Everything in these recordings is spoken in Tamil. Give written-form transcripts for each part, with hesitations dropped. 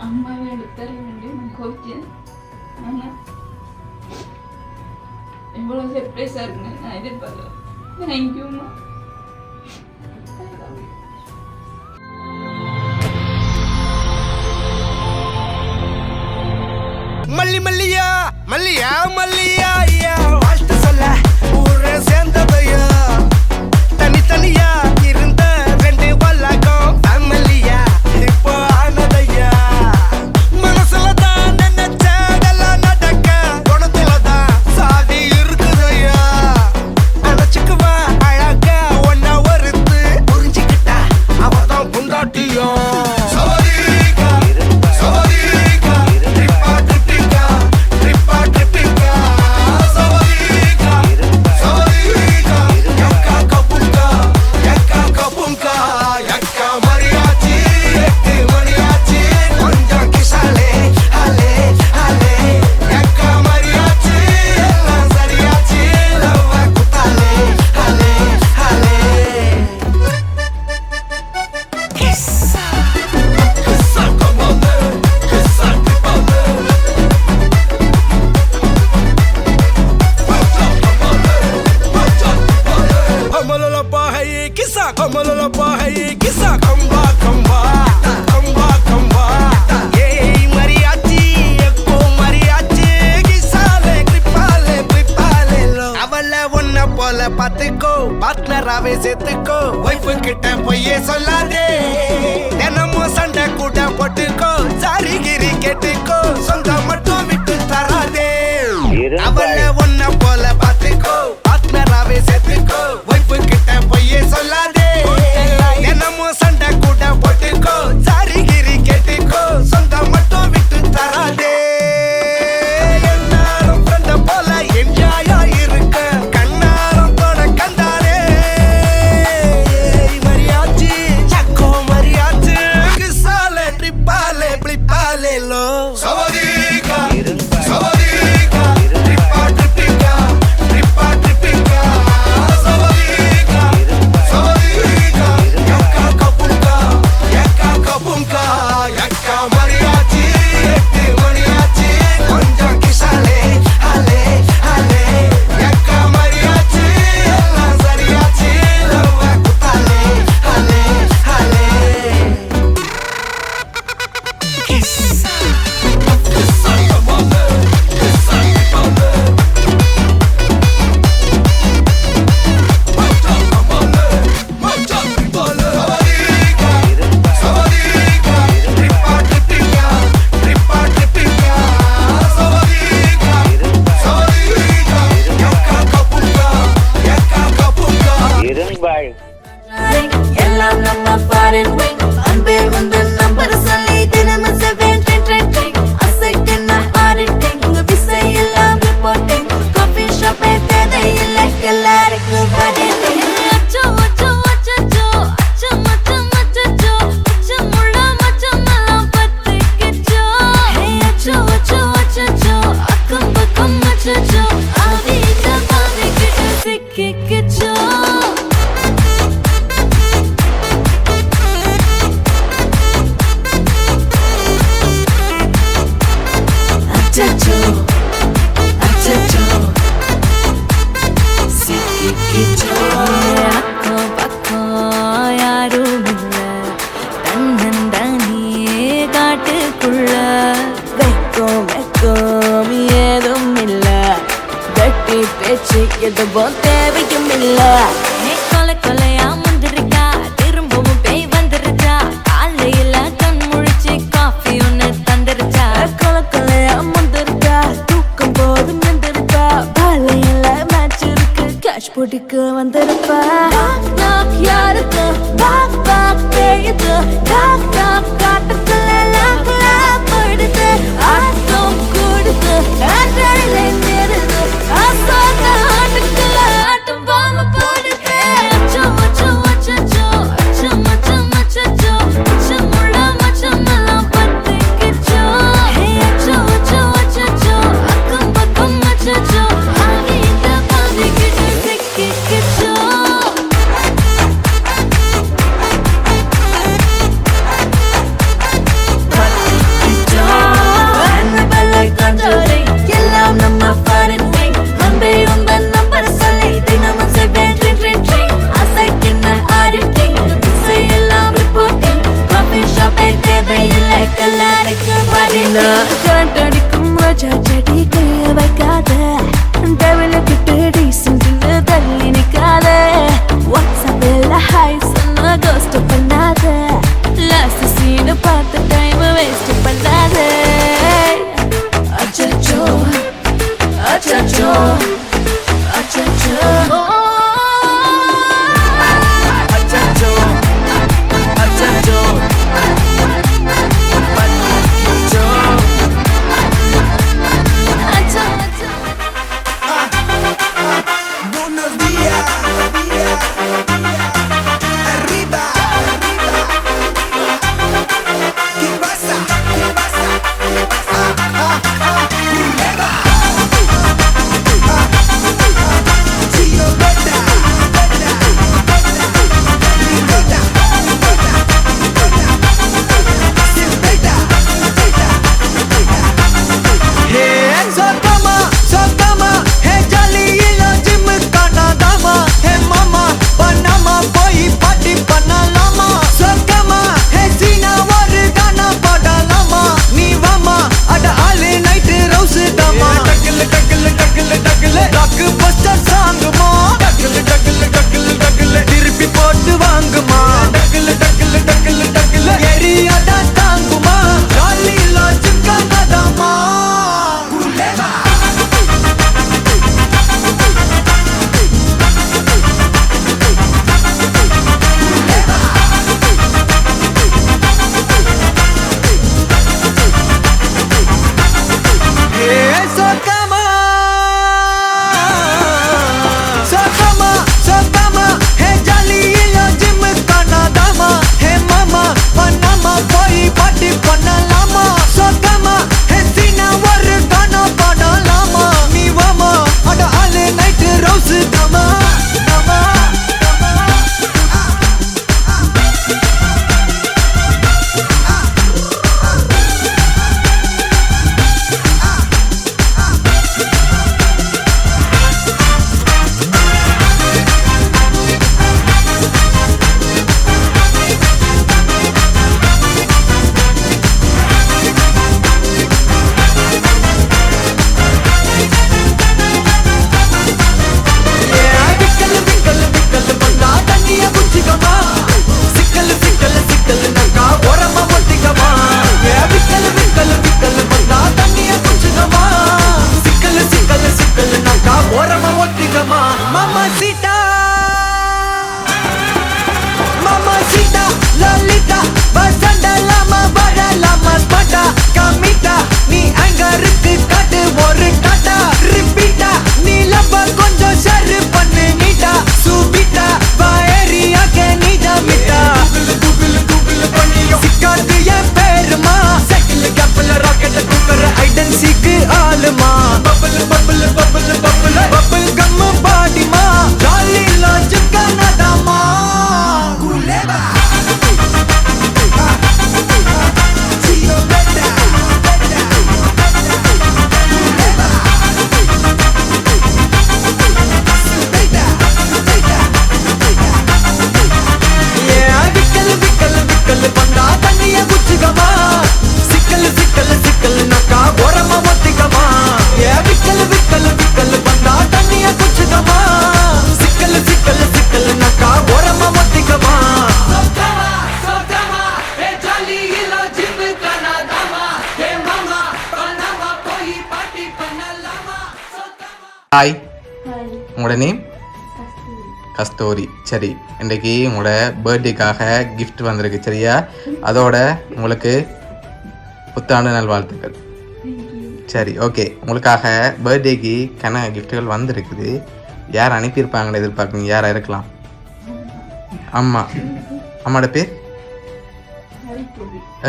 அம்மாவை எடுத்துற வேண்டி நான் கோவிச்சேன். ஆனால் எவ்வளோ சர்ப்ரைஸாக இருக்குன்னு நான் எதிர்பார்க்கல. தேங்க்யூம்மா. மல்லி மல்லியா மல்லியா மல்லியா வாழ்த்து சொல்ல ஊரே சேர்ந்ததையா தனித்தனியா இருந்த ரெண்டு வல்லகம் ஃபேமிலியா இப்போ ஆனதையா மனசுல தான் நினைச்சதெல்லாம் நடக்க குணத்துல தான் சாதி இருக்குதையா அணைச்சுக்குவா அழக ஒன்ன ஒருத்து புரிஞ்சுக்கிட்டா அவதான் புண்டாட்டியா பாத்துக்கோ பார்ட்னராவே சேர்த்துக்கோ வைஃப் கிட்ட பொய்யே சொல்லாதே தினமும் சண்டை கூட போட்டுக்கோ சாரி கிரி கேட்டுக்கோ சொந்தம் மட்டும் விட்டு தராதே அவள ஒன்ன போல பாத்துக்கோ பார்ட்னராவே சேர்த்துக்கோ வைஃப் கிட்ட பொய்யே சொல்லாதே தினமும் சண்டை கூட போட்டுக்கோ சாரி கிரி கேட்டுக்கோ சொந்தம் மட்டும் விட்டு தராதே எல்லாரும் ஃப்ரெண்ட போல என்ஜாயா இருக்க எல்லாம் நம்ம பாரின் அன்பே வந்து நம்பர் சொல்லி தினமும் 7 அசைக்கு நான் ஆடிட்டேன் உங்க விசை எல்லாம் போட்டேன் காஃபி ஷாப்பே தேவையில்லை எல்லாருக்கும் படித்தேன் அச்சோ அச்சோ அச்சோ அச்சோ மச்சம் அச்சோ அச்சம் உள்ள மச்சம் எல்லாம் பத்திக்கிச்சோ அச்சோ அச்சோ அச்சோ அக்கம் பக்கம் அச்சோ ஆவிட்ட பாவிக்கிட்டு சிக்கிக்கிச்சோ அச்சச்சோ அச்சச்சோ சிக்கிக்கிச்சோ அக்கம் பக்கம் யாரும் இல்ல தன்னந்தனியே காட்டுக்குள்ள வெக்கம் ஏதும் இல்ல வெட்டி பேச்சு எதுவும் தேவையும் இல்ல கொலை கொலையா முந்திருக்கா திரும்பவும் பேய் வந்துருச்சா காலையில கண் முழிச்சு காஃபி ஒன்னு தந்துருச்சா கொலை கொலையா முந்திருக்கா தூக்கம் போதும் வந்துருக்கா காலையில மேட்ச் இருக்கு கேஷ் போட்டுக்கு வந்திருப்பா யாருக்கு பாக் பாக் பேயுது டாக் டாக் காட்டுக்குள்ள லாக்லா படுது ஆட்டம் கூடுது ஆட்டடிலே நிறுது ஆசாத ஆட்டுக்குள்ள ஆட்டம் பாம்பு போடுது கல்லாரைக்கும் வரேனா காட்டடிக்கும் ரோஜா செடி கைய வைக்காத டெவல கிட்ட டீசன்ட்ல தள்ளி நிக்காத வாட்ஸ்அப்ல ஹாய் சொன்ன கோஸ்ட் பண்ணாத லாஸ்ட் சீன் பார்த்த டைம் வேஸ்ட் பண்ணாத அச்சச்சோ அச்சச்சோ அச்சச்சோ ஹாய், உங்களோட நேம்? கஸ்தூரி. சரி, இன்றைக்கி உங்களோட பர்த்டேக்காக கிஃப்ட் வந்திருக்கு, சரியா? அதோட உங்களுக்கு புத்தாண்டு நல்வாழ்த்துக்கள். சரி, ஓகே. உங்களுக்காக பர்த்டேக்கு கிஃப்ட்டுகள் வந்திருக்குது. யார் அனுப்பியிருப்பாங்கன்னு எதிர்பார்க்குறீங்க? யாராக இருக்கலாம்? அம்மா. அம்மாவோட பேர்?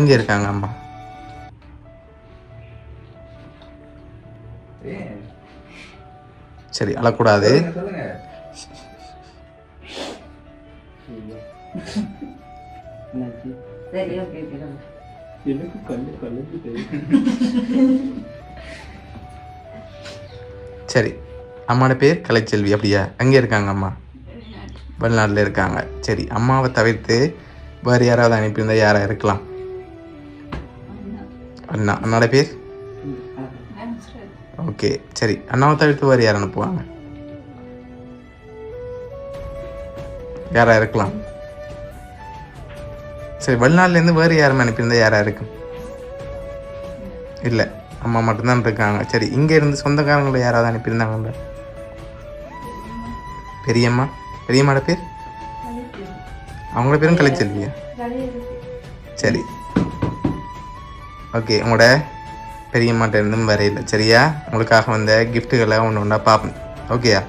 எங்கே இருக்காங்க அம்மா? சரி, அழக்கூடாது. சரி, அம்மாவோட பேர் கலைச்செல்வி, அப்படியா? எங்கே இருக்காங்க அம்மா? வெளிநாட்டில் இருக்காங்க. சரி, அம்மாவை தவிர்த்து வேறு யாராவது அனுப்பியிருந்தா யாராக இருக்கலாம்? அண்ணாவோட பேர் நன்ஸ்ரத். ஓகே சரி. அண்ணாவை தவிர்த்து வேறு யார் அனுப்புவாங்க? யாராக இருக்கலாம்? சரி, வெளிநாட்டிலேருந்து வேறு யாரும் அனுப்பியிருந்தா யாராக இருக்கும்? இல்லை, அம்மா மட்டும்தான் இருக்காங்க. சரி, இங்கே இருந்து சொந்தக்காரங்களை யாராவது அனுப்பியிருந்தாங்கள? பெரியம்மா. பெரியம்மாட பேர்? அவங்களோட பேரும் கலைச்செல்வியா? சரி ஓகே. உங்களோட பெரியம்மாட்ட இருந்தும் வரையில சரியா? உங்களுக்காக வந்த கிஃப்ட்டுகளை ஒன்று ஒன்றா பார்ப்போம். ஓகேயா?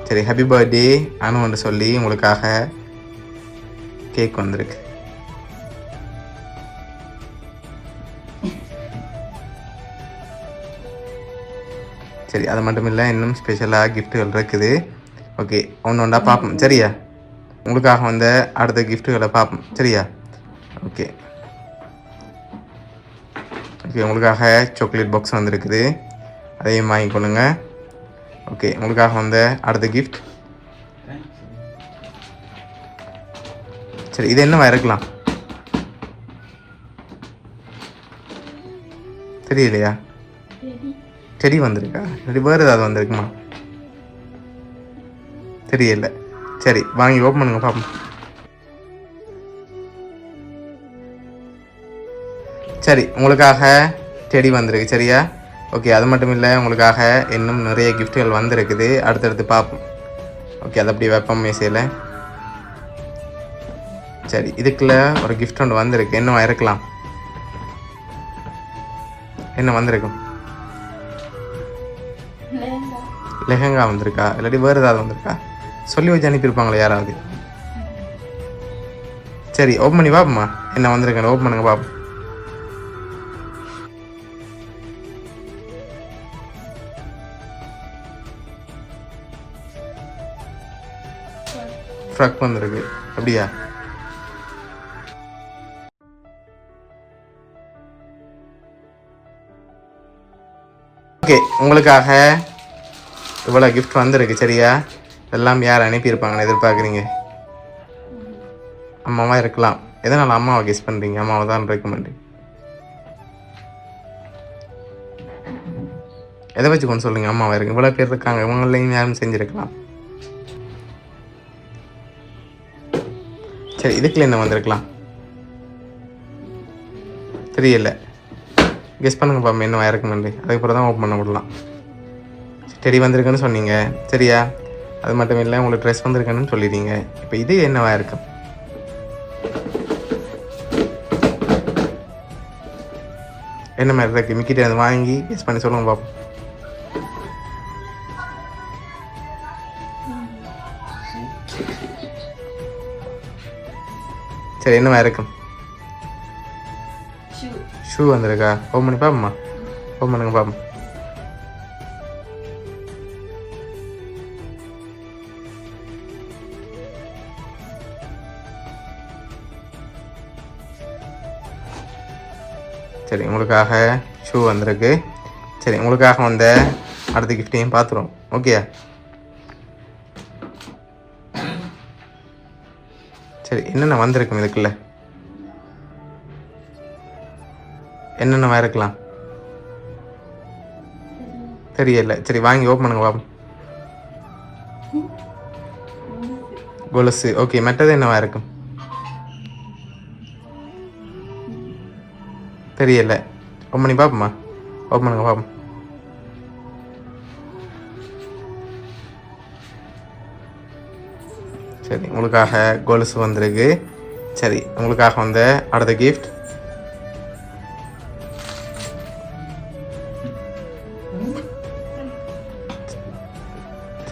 சரி, ஹாப்பி பர்த்டே அனு சொல்லி உங்களுக்காக கேக் வந்திருக்கு. சரி, அது மட்டும் இல்லை, இன்னும் ஸ்பெஷலாக கிஃப்ட்டுகள் இருக்குது. ஓகே, ஒன்று ஒன்றா பார்ப்போம் சரியா? உங்களுக்காக வந்த அடுத்த கிஃப்ட்டுகளை பார்ப்போம் சரியா? Okay okay. உங்களுக்காக சாக்லேட் பாக்ஸ் வந்திருக்குது, அதையும் வாங்கிக்கொள்ளுங்க. ஓகே, உங்களுக்காக வந்த அடுத்த கிஃப்ட். சரி, இது என்னவா இருக்கலாம்? தெரியலையா? செடி வந்திருக்கா? சரி, வேறு ஏதாவது வந்திருக்குமா? தெரியல. சரி, வாங்கி ஓப்பன் பண்ணுங்க பார்ப்போம். சரி, உங்களுக்காக செடி வந்திருக்கு சரியா? ஓகே, அது மட்டும் இல்லை, உங்களுக்காக இன்னும் நிறைய கிஃப்ட்டுகள் வந்திருக்குது, அடுத்தடுத்து பார்ப்போம். ஓகே, அது அப்படி வைப்போம் மேசையில். சரி, இதுக்குள்ள ஒரு கிஃப்ட் ஒன்று வந்திருக்கு. என்ன இருக்கலாம்? என்ன வந்திருக்கும்? லெஹங்கா வந்திருக்கா? இல்லாட்டி வேறு ஏதாவது வந்திருக்கா? சொல்லி வச்சு அனுப்பியிருப்பாங்களே யாராவது? சரி, ஓப்பன் பண்ணி பார்ப்போம்மா என்ன வந்திருக்கேன். ஓப்பன் பண்ணுங்க பார்ப்போம். ஃப்ராக் வந்திருக்கு அப்படியா? ஓகே, உங்களுக்காக இவ்வளோ கிஃப்ட் வந்திருக்கு சரியா? எல்லாம் யார் அனுப்பியிருப்பாங்கன்னு எதிர்பார்க்குறீங்க? அம்மாவா இருக்கலாம். எதனால் அம்மாவை கெஸ் பண்ணுறீங்க? அம்மாவை தான் ரெக்கமெண்ட். எதை வச்சு கொண்டு சொல்லுங்க அம்மாவா இருக்கு? இவ்வளோ பேர் இருக்காங்க, இவங்களையும் யாரும் செஞ்சுருக்கலாம். சரி, இதுக்குள்ள என்ன வந்திருக்கலாம்? தெரியல. கெஸ் பண்ணுங்க பாப்பா என்ன இருக்குமெண்டு. அதுக்கப்புறம் தான் ஓப்பன் பண்ண விடலாம். செடி வந்திருக்குன்னு சொன்னீங்க சரியா? அது மட்டும் இல்லை, உங்களுக்கு ட்ரெஸ் வந்திருக்குன்னு சொல்லிடுங்க. இப்போ இது என்னவா இருக்கும்? என்ன மாதிரி இருக்கு? மிக்கிட்ட அதை வாங்கி கெஸ் பண்ணி சொல்லுங்க பாப்போம். சரி, என்னவா இருக்கும்? ஷூ வந்திருக்கா? ஓப்பன் பண்ணி பாப்போம்மா. ஓப்பன் பண்ணுங்க பாப்போம். சரி, உங்களுக்காக ஷூ வந்திருக்கு. சரி, உங்களுக்காக வந்த அடுத்த கிஃப்டையும் பார்த்துருவோம். ஓகே சரி, என்னென்ன வந்திருக்கும் இதுக்குள்ள? என்னென்ன இருக்கலாம்? தெரியல. சரி, வாங்கி ஓப்பன் பண்ணுங்க பாப்போம். கொலுசு. ஓகே, மற்றது என்னவா இருக்கும்? தெரியல. ஓப்பன் பண்ணி பார்ப்போம்மா. ஓப்பன் பண்ணுங்க பார்ப்போம். சரி, உங்களுக்காக கொலுசு வந்திருக்கு. சரி, உங்களுக்காக வந்த அடுத்த கிஃப்ட்.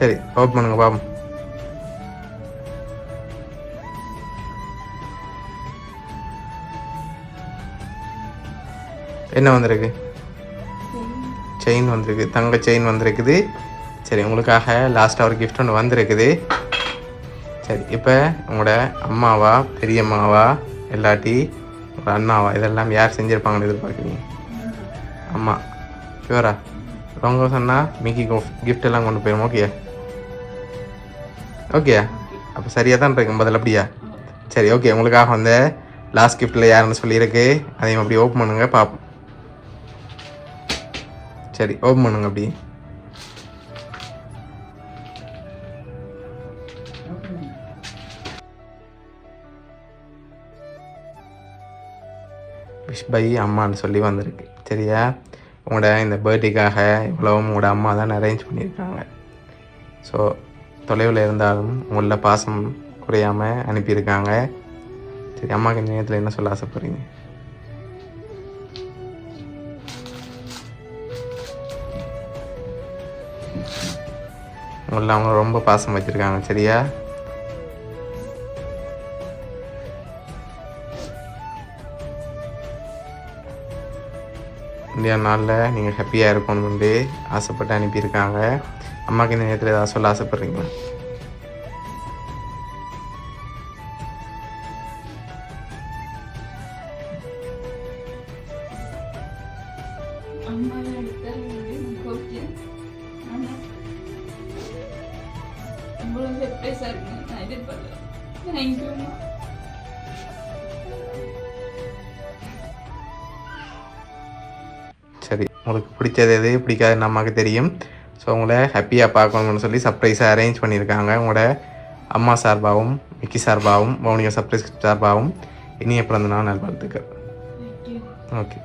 சரி, ஓப்பன் பண்ணுங்க பாப்போம். என்ன வந்திருக்கு? செயின் வந்திருக்கு. தங்க செயின் வந்திருக்குது. சரி, உங்களுக்காக லாஸ்ட்டாக ஒரு கிஃப்ட் ஒன்று வந்திருக்குது. சரி, இப்போ உங்களோட அம்மாவா, பெரியம்மாவா, இல்லாட்டி உங்களோட அண்ணாவா, இதெல்லாம் யார் செஞ்சுருப்பாங்கன்னு எதிர்பார்க்குறீங்க? அம்மா. ஷுவரா? ரொம்ப சொன்னால் மிக்கி கிஃப்ட் எல்லாம் கொண்டு போயிடும். Okay okay. அப்போ சரியாக தான் இருக்கும் பதில் அப்படியா? சரி, ஓகே. உங்களுக்காக வந்து லாஸ்ட் கிஃப்ட்டில் யாருன்னு சொல்லியிருக்கு, அதையும் அப்படி ஓப்பன் பண்ணுங்க பார்ப்போம். சரி ஓப்பன் பண்ணுங்க அப்படி. விஷ் பை அம்மான்னு சொல்லி வந்திருக்கு. சரியா, உங்களோட இந்த பர்த்டேக்காக இவ்வளவும் உங்களோட அம்மா தான் அரேஞ்ச் பண்ணியிருக்காங்க. ஸோ தொலைவில் இருந்தாலும் உங்களோட பாசம் குறையாமல் அனுப்பியிருக்காங்க. சரி, அம்மாவுக்கு இந்த நேரத்தில் என்ன சொல்ல ஆசைப்படுறீங்க? உங்களை அவங்க ரொம்ப பாசம் வச்சுருக்காங்க. சரியா, இந்தியா நாளில் நீங்கள் ஹாப்பியாக இருக்கணும்னு ஆசைப்பட்டு அனுப்பியிருக்காங்க. அம்மாவுக்கு இந்த நேரத்தில் ஏதாவது சொல்ல ஆசைப்பட்றீங்களா? அம்மா எடுத்தாரு ஓகே. ஆனால் இவ்வளோ சர்ப்ரைஸாக இருக்குங்க, நான் எதிர்பார்க்கல. தேங்க்யூம்மா. சரி, உங்களுக்கு பிடிச்சது எது பிடிக்காதுன்னு அம்மாவுக்கு தெரியும். ஸோ உங்களை ஹாப்பியாக பார்க்கணும்னு சொல்லி சர்ப்ரைஸாக அரேஞ்ச் பண்ணியிருக்காங்க. உங்களோட அம்மா சார்பாகவும் மிக்கி சார்பாகவும் வவுனியா சர்ப்ரைஸ் சார்பாகவும் இனிய பிறந்த நாள் நல்வாழ்த்துக்கள். ஓகே.